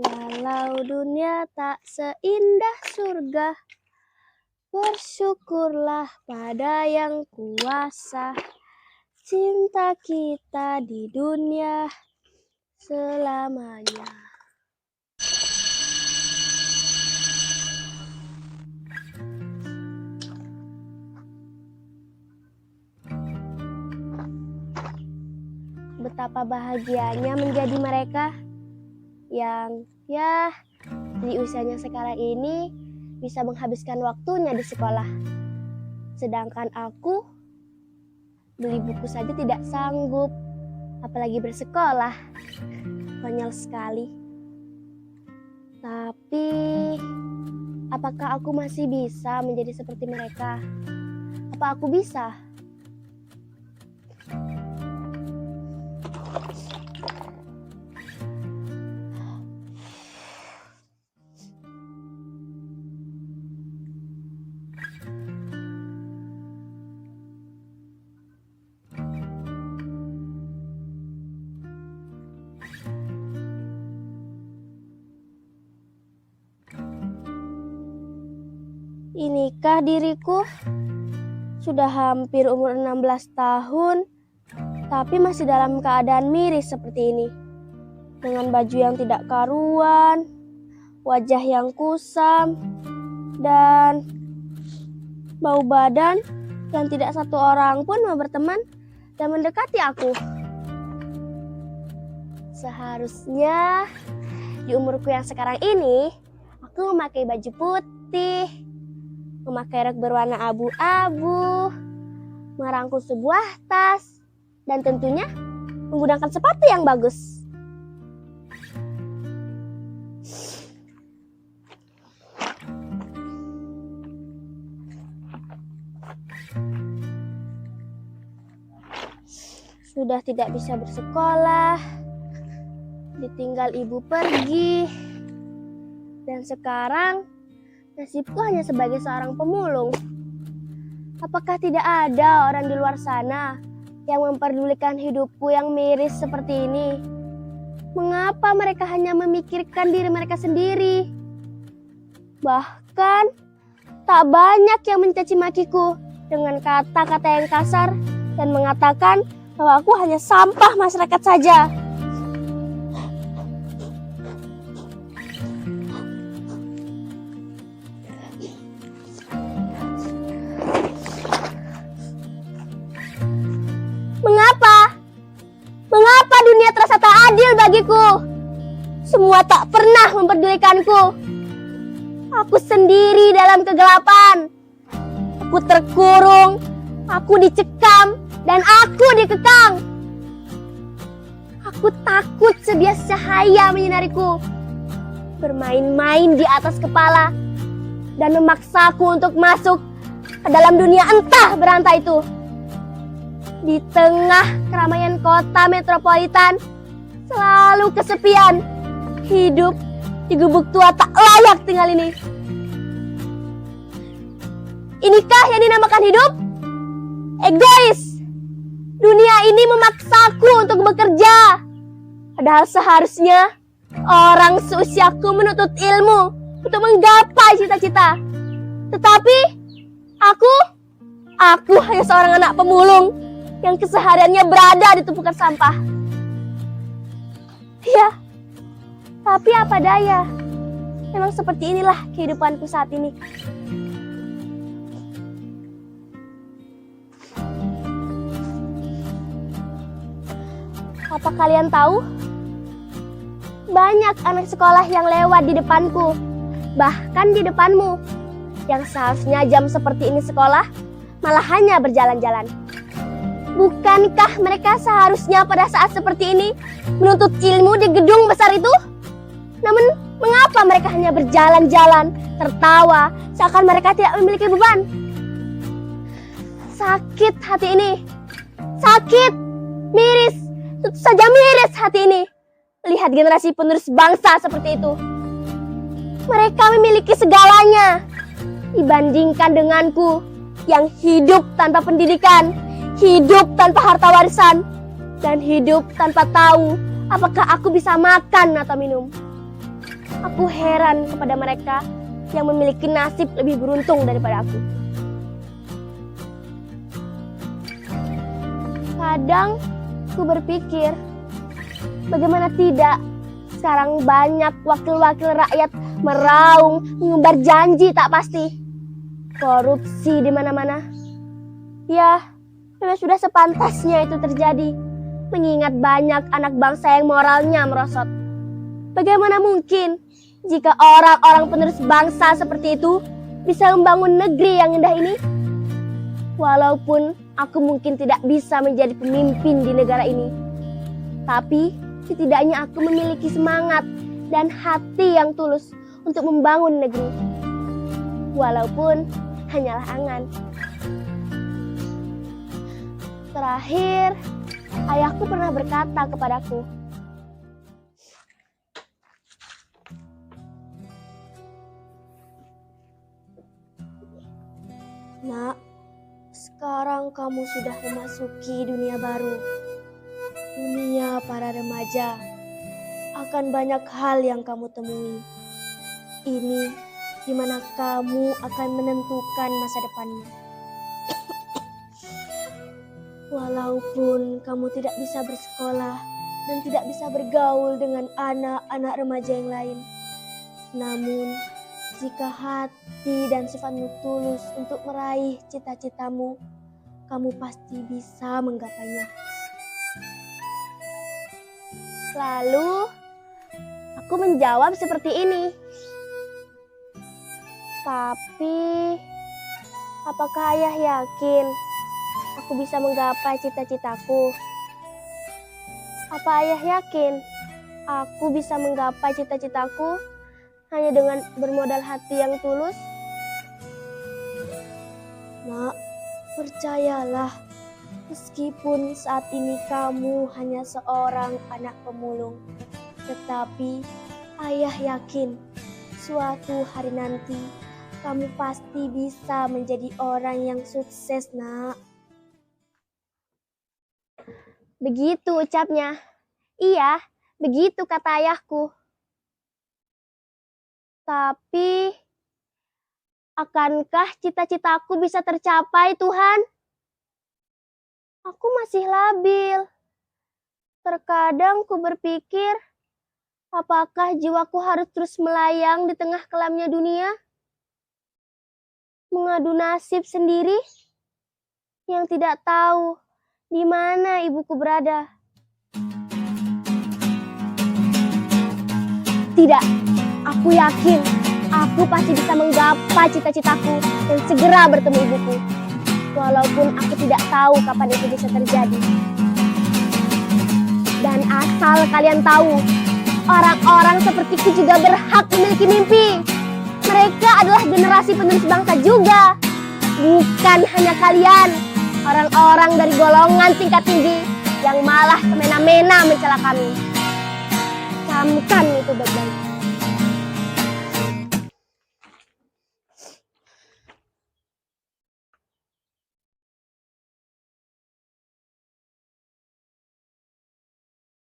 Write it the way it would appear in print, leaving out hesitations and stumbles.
Walau dunia tak seindah surga, bersyukurlah pada yang kuasa. Cinta kita di dunia selamanya. Betapa bahagianya menjadi mereka yang di usianya sekarang ini bisa menghabiskan waktunya di sekolah. Sedangkan aku beli buku saja tidak sanggup, apalagi bersekolah. Konyol sekali. Tapi apakah aku masih bisa menjadi seperti mereka? Apa aku bisa? Inikah diriku? Sudah hampir umur 16 tahun, tapi masih dalam keadaan miris seperti ini. Dengan baju yang tidak karuan, wajah yang kusam, dan bau badan yang tidak satu orang pun mau berteman dan mendekati aku. Seharusnya di umurku yang sekarang ini, aku memakai baju putih, memakai rok berwarna abu-abu, merangkul sebuah tas, dan tentunya menggunakan sepatu yang bagus. Sudah tidak bisa bersekolah, ditinggal ibu pergi, dan sekarang nasibku hanya sebagai seorang pemulung. Apakah tidak ada orang di luar sana yang memperdulikan hidupku yang miris seperti ini? Mengapa mereka hanya memikirkan diri mereka sendiri? Bahkan tak banyak yang mencaci makiku dengan kata-kata yang kasar dan mengatakan bahwa aku hanya sampah masyarakat saja. Mengapa dunia terasa tak adil bagiku? Semua tak pernah memperdulikanku. Aku sendiri dalam kegelapan. Aku terkurung, aku dicekam, dan aku dikekang. Aku takut sebias cahaya menyinariku, bermain-main di atas kepala, dan memaksaku untuk masuk ke dalam dunia entah berantah itu. Di tengah keramaian kota metropolitan, selalu kesepian. Hidup di gubuk tua tak layak tinggal ini. Inikah yang dinamakan hidup? Egois. Dunia ini memaksaku untuk bekerja. Padahal seharusnya orang seusiaku menuntut ilmu untuk menggapai cita-cita. Tetapi aku hanya seorang anak pemulung yang kesehariannya berada di tumpukan sampah. Ya, tapi apa daya? Memang seperti inilah kehidupanku saat ini. Apa kalian tahu? Banyak anak sekolah yang lewat di depanku, bahkan di depanmu, yang seharusnya jam seperti ini sekolah, malah hanya berjalan-jalan. Bukankah mereka seharusnya pada saat seperti ini menuntut ilmu di gedung besar itu? Namun, mengapa mereka hanya berjalan-jalan, tertawa, seakan mereka tidak memiliki beban? Sakit hati ini. Sakit, miris, tentu saja miris hati ini. Lihat generasi penerus bangsa seperti itu. Mereka memiliki segalanya dibandingkan denganku yang hidup tanpa pendidikan, hidup tanpa harta warisan, dan hidup tanpa tahu apakah aku bisa makan atau minum. Aku heran kepada mereka yang memiliki nasib lebih beruntung daripada aku. Kadang aku berpikir, bagaimana tidak sekarang banyak wakil-wakil rakyat meraung, mengumbar janji tak pasti. Korupsi di mana-mana. Ya, memang sudah sepantasnya itu terjadi, mengingat banyak anak bangsa yang moralnya merosot. Bagaimana mungkin jika orang-orang penerus bangsa seperti itu bisa membangun negeri yang indah ini? Walaupun aku mungkin tidak bisa menjadi pemimpin di negara ini, tapi setidaknya aku memiliki semangat dan hati yang tulus untuk membangun negeri. Walaupun hanyalah angan. Terakhir, ayahku pernah berkata kepadaku, "Nak, sekarang kamu sudah memasuki dunia baru. Dunia para remaja. Akan banyak hal yang kamu temui. Ini di mana kamu akan menentukan masa depanmu. Walaupun kamu tidak bisa bersekolah dan tidak bisa bergaul dengan anak-anak remaja yang lain, namun jika hati dan sifatmu tulus untuk meraih cita-citamu, kamu pasti bisa menggapainya." Lalu aku menjawab seperti ini, "Tapi apakah ayah yakin aku bisa menggapai cita-citaku? Apa ayah yakin aku bisa menggapai cita-citaku hanya dengan bermodal hati yang tulus?" "Nak, percayalah, meskipun saat ini kamu hanya seorang anak pemulung, tetapi ayah yakin suatu hari nanti kamu pasti bisa menjadi orang yang sukses, Nak." Begitu ucapnya. Iya, begitu kata ayahku. Tapi, akankah cita-citaku bisa tercapai, Tuhan? Aku masih labil. Terkadang ku berpikir, apakah jiwaku harus terus melayang di tengah kelamnya dunia? Mengadu nasib sendiri yang tidak tahu di mana ibuku berada. Tidak, aku yakin aku pasti bisa menggapai cita-citaku dan segera bertemu ibuku. Walaupun aku tidak tahu kapan itu bisa terjadi. Dan asal kalian tahu, orang-orang sepertiku juga berhak memiliki mimpi. Mereka adalah generasi penerus bangsa juga. Bukan hanya kalian, orang-orang dari golongan tingkat tinggi yang malah semena-mena mencela kami. Camkan itu baik-baik.